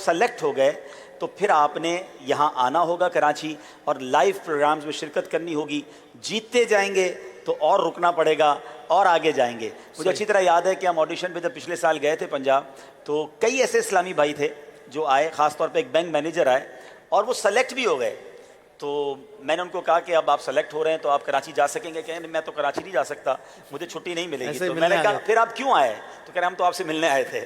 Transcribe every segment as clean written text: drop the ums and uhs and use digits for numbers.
Select ہو گئے تو پھر آپ نے یہاں آنا ہوگا کراچی اور لائیو پروگرامز میں شرکت کرنی ہوگی. جیتتے جائیں گے تو اور رکنا پڑے گا اور آگے جائیں گے. مجھے اچھی طرح یاد ہے کہ ہم آڈیشن پہ جب پچھلے سال گئے تھے پنجاب تو کئی ایسے اسلامی بھائی تھے جو آئے, خاص طور پہ ایک بینک مینیجر آئے اور وہ سلیکٹ بھی ہو گئے. تو میں نے ان کو کہا کہ اب آپ سلیکٹ ہو رہے ہیں تو آپ کراچی جا سکیں گے. کہیں میں تو کراچی نہیں جا سکتا, مجھے چھٹی نہیں ملے گی. تو میں نے کہا پھر آپ کیوں آئے؟ تو کہہ رہے ہم تو آپ سے ملنے آئے تھے.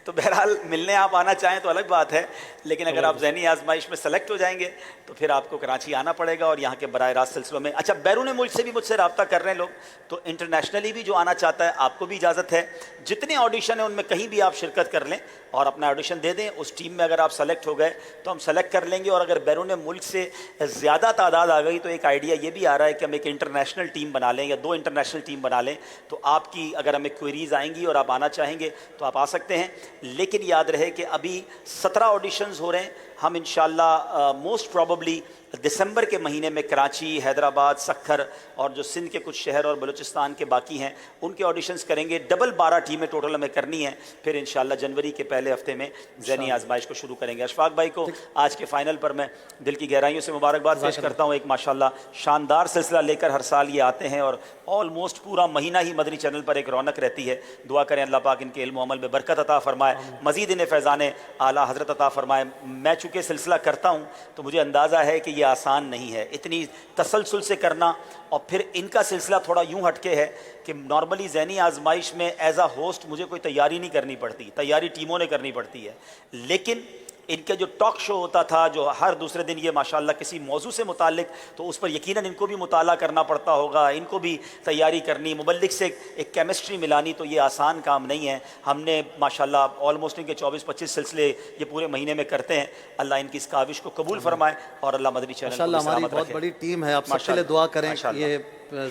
تو بہرحال ملنے آپ آنا چاہیں تو الگ بات ہے, لیکن اگر آپ ذہنی آزمائش میں سلیکٹ ہو جائیں گے تو پھر آپ کو کراچی آنا پڑے گا اور یہاں کے براہ راست سلسلوں میں. اچھا, بیرون ملک سے بھی مجھ سے رابطہ کر رہے ہیں لوگ, تو انٹرنیشنلی بھی جو آنا چاہتا ہے آپ کو بھی اجازت ہے. جتنے آڈیشن ہیں ان میں کہیں بھی آپ شرکت کر لیں اور اپنا آڈیشن دے دیں. اس ٹیم میں اگر آپ سلیکٹ ہو گئے تو ہم سلیکٹ کر لیں گے, اور اگر بیرون ملک سے زیادہ تعداد آ گئی تو ایک آئیڈیا یہ بھی آ رہا ہے کہ ہم ایک انٹرنیشنل ٹیم بنا لیں یا 2 انٹرنیشنل ٹیم بنا لیں. تو آپ کی اگر ہمیں کوئریز آئیں گی اور آپ آنا چاہیں گے تو آپ آ سکتے ہیں. لیکن یاد رہے کہ ابھی 17 آڈیشنز ہو رہے ہیں. ہم انشاءاللہ موسٹ پروبیبلی دسمبر کے مہینے میں کراچی, حیدرآباد, سکھر اور جو سندھ کے کچھ شہر اور بلوچستان کے باقی ہیں ان کے آڈیشنز کریں گے. ڈبل 12 ٹیمیں ٹوٹل ہمیں کرنی ہیں. پھر انشاءاللہ جنوری کے پہلے ہفتے میں ذہنی آزمائش کو شروع کریں گے. اشفاق بھائی کو آج کے فائنل پر میں دل کی گہرائیوں سے مبارکباد پیش کرتا ہوں. ایک ماشاءاللہ شاندار سلسلہ لے کر ہر سال یہ آتے ہیں اور آلموسٹ پورا مہینہ ہی مدنی چینل پر ایک رونق رہتی ہے. دعا کریں اللہ پاک ان کے علم و عمل میں برکت عطا فرمائے, مزید انہیں فیضان اعلیٰ حضرت عطا فرمائے. میں چونکہ سلسلہ کرتا ہوں تو مجھے اندازہ ہے کہ یہ آسان نہیں ہے اتنی تسلسل سے کرنا. اور پھر ان کا سلسلہ تھوڑا یوں ہٹ کے ہے کہ نارملی ذہنی آزمائش میں ایز اے ہوسٹ مجھے کوئی تیاری نہیں کرنی پڑتی, تیاری ٹیموں نے کرنی پڑتی ہے. لیکن ان کا جو ٹاک شو ہوتا تھا جو ہر دوسرے دن یہ ماشاءاللہ کسی موضوع سے متعلق, تو اس پر یقیناً ان کو بھی مطالعہ کرنا پڑتا ہوگا, ان کو بھی تیاری کرنی, مبلغ سے ایک کیمسٹری ملانی, تو یہ آسان کام نہیں ہے. ہم نے ماشاءاللہ آلموسٹ ان کے 24-25 سلسلے یہ پورے مہینے میں کرتے ہیں. اللہ ان کی اس کاوش کو قبول فرمائے اور اللہ مدنی چینل کو ماشاءاللہ ہماری بہت بڑی ٹیم ہے. آپ سب کے لیے دعا کریں, یہ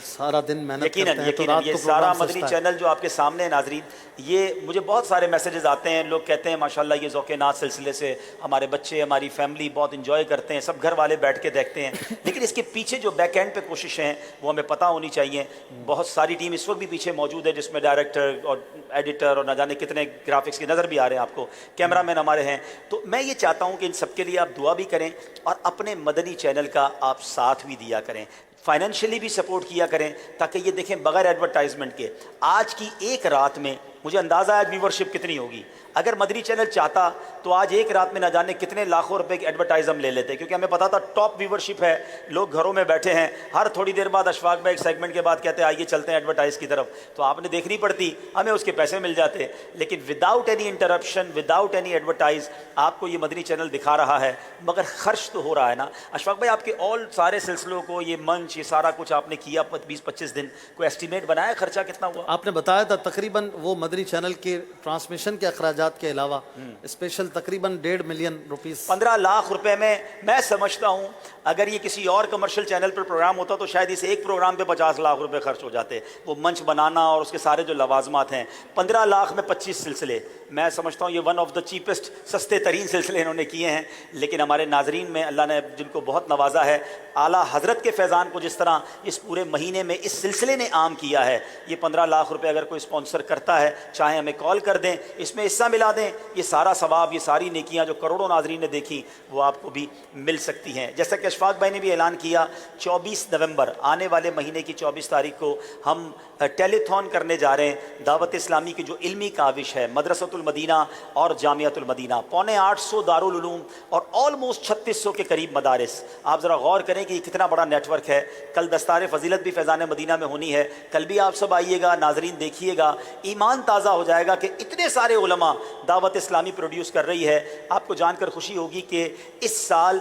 سارا دن محنت کرتے ہیں تو رات کو یہ سارا مدنی چینل جو آپ کے سامنے ہے ناظرین, یہ مجھے بہت سارے میسیجز آتے ہیں. لوگ کہتے ہیں ماشاءاللہ یہ ذوق نات سلسلے سے ہمارے بچے ہماری فیملی بہت انجوائے کرتے ہیں, سب گھر والے بیٹھ کے دیکھتے ہیں. لیکن اس کے پیچھے جو بیک اینڈ پہ کوششیں ہیں وہ ہمیں پتہ ہونی چاہیے. بہت ساری ٹیم اس وقت بھی پیچھے موجود ہے جس میں ڈائریکٹر اور ایڈیٹر اور نہ جانے کتنے گرافکس کی نظر بھی آ رہے ہیں آپ کو, کیمرہ مین ہمارے ہیں. تو میں یہ چاہتا ہوں کہ ان سب کے لیے آپ دعا بھی کریں اور اپنے مدنی چینل کا آپ ساتھ بھی دیا کریں, فائنینشلی بھی سپورٹ کیا کریں, تاکہ یہ دیکھیں بغیر ایڈورٹائزمنٹ کے آج کی ایک رات میں مجھے اندازہ ہے آج ویورشپ کتنی ہوگی. اگر مدنی چینل چاہتا تو آج ایک رات میں نہ جانے کتنے لاکھوں روپے کی ایڈورٹائز ہم لے لیتے, کیونکہ ہمیں پتا تھا ٹاپ ویورشپ ہے, لوگ گھروں میں بیٹھے ہیں. ہر تھوڑی دیر بعد اشفاق بھائی ایک سیگمنٹ کے بعد کہتے ہیں آئیے چلتے ہیں ایڈورٹائز کی طرف, تو آپ نے دیکھنی پڑتی, ہمیں اس کے پیسے مل جاتے. لیکن without any interruption, without any advertise آپ کو یہ مدنی چینل دکھا رہا ہے, مگر خرچ تو ہو رہا ہے نا. اشفاق بھائی آپ کے آل سارے سلسلوں کو یہ منچ یہ سارا کچھ آپ نے کیا 20-25 دن, کوئی ایسٹیمیٹ بنایا خرچہ کتنا ہوا؟ آپ نے بتایا تھا تقریباً وہ مدنی چینل کے ٹرانسمیشن کے اخراجات کے علاوہ اسپیشل تقریباً 1.5 ملین روپیز, 15 لاکھ روپے میں سمجھتا ہوں اگر یہ کسی اور کمرشل چینل پر پروگرام ہوتا تو شاید اس ایک پروگرام پہ 50 لاکھ روپے خرچ ہو جاتے, وہ منچ بنانا اور اس کے سارے جو لوازمات ہیں. 15 لاکھ میں 25 سلسلے, میں سمجھتا ہوں یہ ون آف دا چیپسٹ, سستے ترین سلسلے انہوں نے کیے ہیں. لیکن ہمارے ناظرین میں اللہ نے جن کو بہت نوازا ہے, اعلیٰ حضرت کے فیضان کو جس طرح اس پورے مہینے میں اس سلسلے نے عام کیا ہے, یہ 15 لاکھ روپے اگر کوئی اسپانسر کرتا ہے چاہے ہمیں کال کر دیں, اس میں حصہ ملا دیں, یہ سارا ثواب, یہ ساری نیکیاں جو کروڑوں ناظرین نے دیکھی وہ آپ کو بھی مل سکتی ہیں. جیسا کہ اشفاق بھائی نے بھی اعلان کیا 24 نومبر آنے والے مہینے کی 24 تاریخ کو ہم ٹیلی تھون کرنے جا رہے ہیں. دعوت اسلامی کی جو علمی کاوش ہے, مدرسۃ المدینہ اور جامعۃ المدینہ, 850 دارالعلوم اور آلموسٹ 3600 کے قریب مدارس. آپ ذرا غور کریں کہ یہ کتنا بڑا نیٹ ورک ہے. کل دستار فضیلت بھی فیضان مدینہ میں ہونی ہے, کل بھی آپ سب آئیے گا, ناظرین دیکھیے گا, ایمان تازہ ہو جائے گا کہ اتنے سارے علماء دعوت اسلامی پروڈیوس کر رہی ہے. آپ کو جان کر خوشی ہوگی کہ اس سال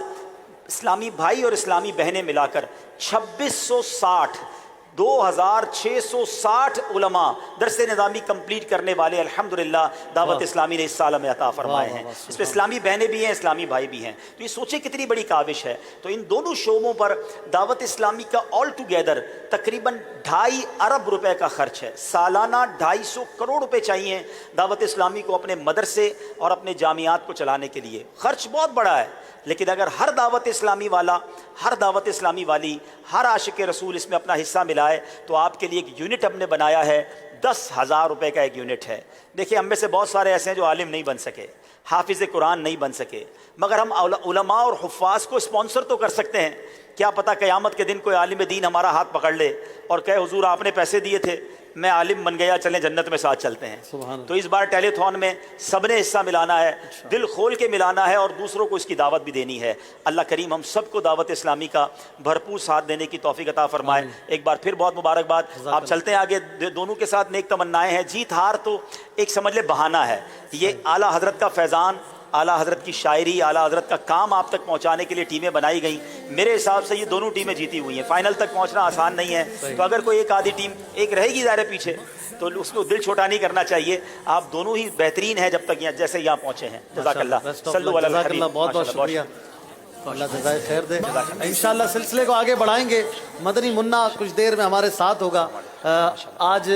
اسلامی بھائی اور اسلامی بہنیں ملا کر 2660 علماء درس نظامی کمپلیٹ کرنے والے الحمدللہ دعوت اسلامی نے اس سال ہمیں عطا فرمائے ہیں. اس پہ اسلامی بہنیں بھی ہیں, اسلامی بھائی بھی ہیں. تو یہ سوچیں کتنی بڑی کاوش ہے. تو ان دونوں شعبوں پر دعوت اسلامی کا آل ٹوگیدر تقریباً 2.5 ارب روپے کا خرچ ہے. سالانہ 250 کروڑ روپے چاہیے دعوت اسلامی کو اپنے مدرسے اور اپنے جامعات کو چلانے کے لیے. خرچ بہت بڑا ہے, لیکن اگر ہر دعوت اسلامی والا, ہر دعوت اسلامی والی, ہر عاشق رسول اس میں اپنا حصہ ملائے تو آپ کے لیے ایک یونٹ ہم نے بنایا ہے. 10,000 روپے کا ایک یونٹ ہے. دیکھیں ہم میں سے بہت سارے ایسے ہیں جو عالم نہیں بن سکے, حافظ قرآن نہیں بن سکے، مگر ہم علماء اور حفاظ کو اسپانسر تو کر سکتے ہیں۔ کیا پتہ قیامت کے دن کوئی عالم دین ہمارا ہاتھ پکڑ لے اور کہے حضور آپ نے پیسے دیے تھے، میں عالم بن گیا، چلیں جنت میں ساتھ چلتے ہیں۔ سبحان تو اس بار ٹیلی تھون میں سب نے حصہ ملانا ہے، دل کھول کے ملانا ہے اور دوسروں کو اس کی دعوت بھی دینی ہے۔ اللہ کریم ہم سب کو دعوت اسلامی کا بھرپور ساتھ دینے کی توفیق عطا فرمائے۔ ایک بار پھر بہت مبارکباد۔ آپ چلتے ہیں آگے، دونوں کے ساتھ نیک تمنائیں ہیں۔ جیت ہار تو ایک سمجھ لے بہانہ ہے، یہ اعلیٰ حضرت کا فیضان، اعلیٰ حضرت کی شاعری، اعلیٰ حضرت کا کام آپ تک پہنچانے کے لیے ٹیمیں بنائی گئیں۔ میرے حساب سے یہ دونوں ٹیمیں جیتی ہوئی ہیں، فائنل تک پہنچنا آسان نہیں ہے، تو اگر کوئی ایک آدھی ٹیم ایک رہے گی ظاہر پیچھے تو اس کو دل چھوٹا نہیں کرنا چاہیے۔ آپ دونوں ہی بہترین ہیں جب تک جیسے یہاں پہنچے ہیں۔ جزاک اللہ، صلو علی جزاک الحبیب۔ اللہ، بہت بہت شکریہ، اللہ جزائے خیر دے۔ انشاءاللہ سلسلے کو آگے بڑھائیں گے۔ مدنی منا کچھ دیر میں ہمارے ساتھ ہوگا۔ آج